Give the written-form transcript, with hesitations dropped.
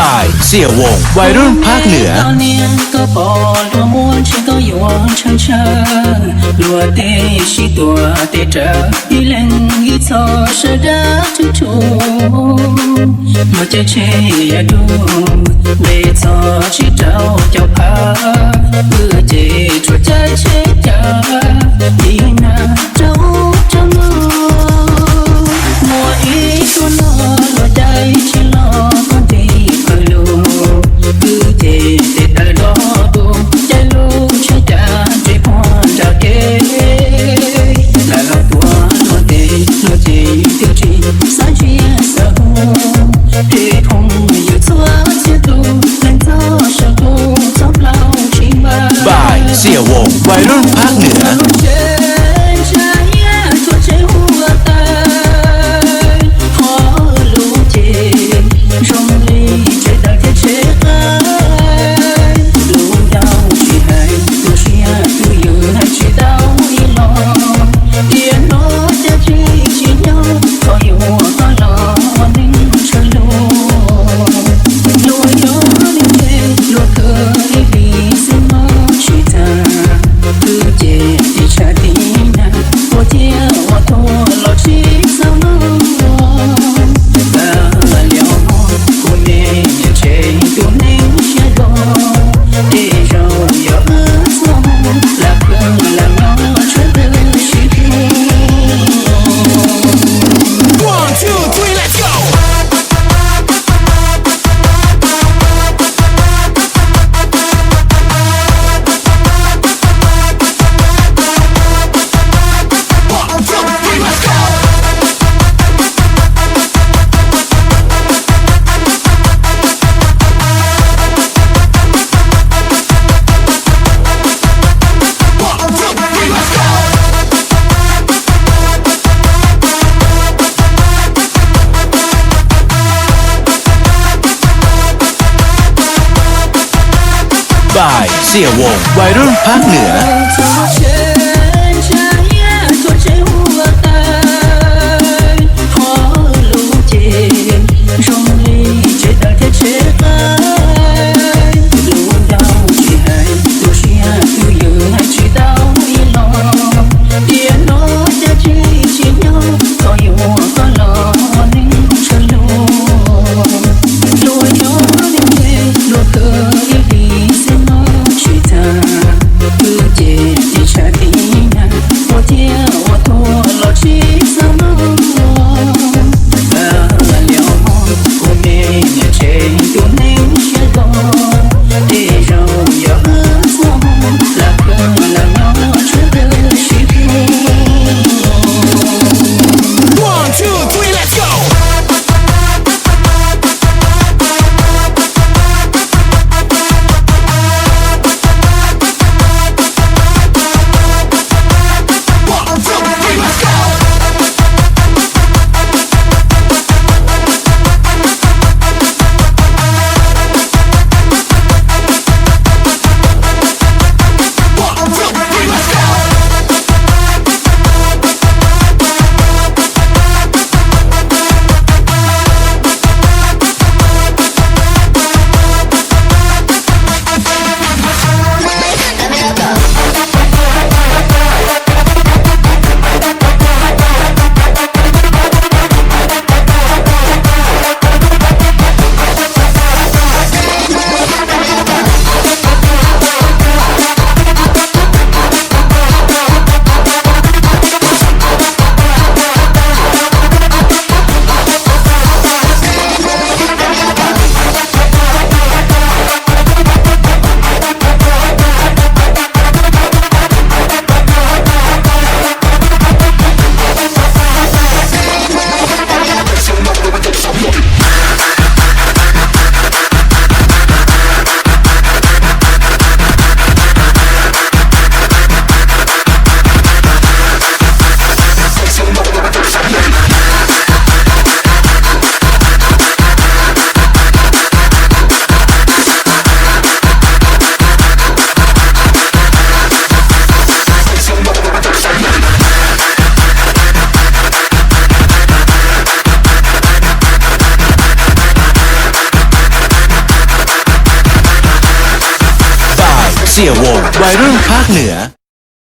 บ่ายเสี่ยววงวัยรุ่นภาคเหนือก็ปอลัวม้วนฉันก็อยู่เชิงเชิงลัวเตชิตัวเตเจออีเล่นอีโซเสดาทุกทุกมัวจะเชยดูเบซอชิเจ้าเจ้าพาเพื่อเจชัวใจเชจาดีนาเจ้าเจ้านูมัวอีตัวนอลัวใจชิลอคนดีเพื่อลูคือเจเตตาดอดูใจลูใช้จาใจพรจากเกลาลาตัวลัวเตลัวเจเตียวจีสายเชียสะหูเทพงอยู่ตัวเสียตูเล่นต่อชะกูจบเล่าชิงบ้าบ่ายเสี่ยววงวัยรุ่นภาคเหนือบ่ายเสี่ยววงวัยรุ่นภาคเหนือคือเจ เสี่ยววงวัยรุ่นภาคเหนือ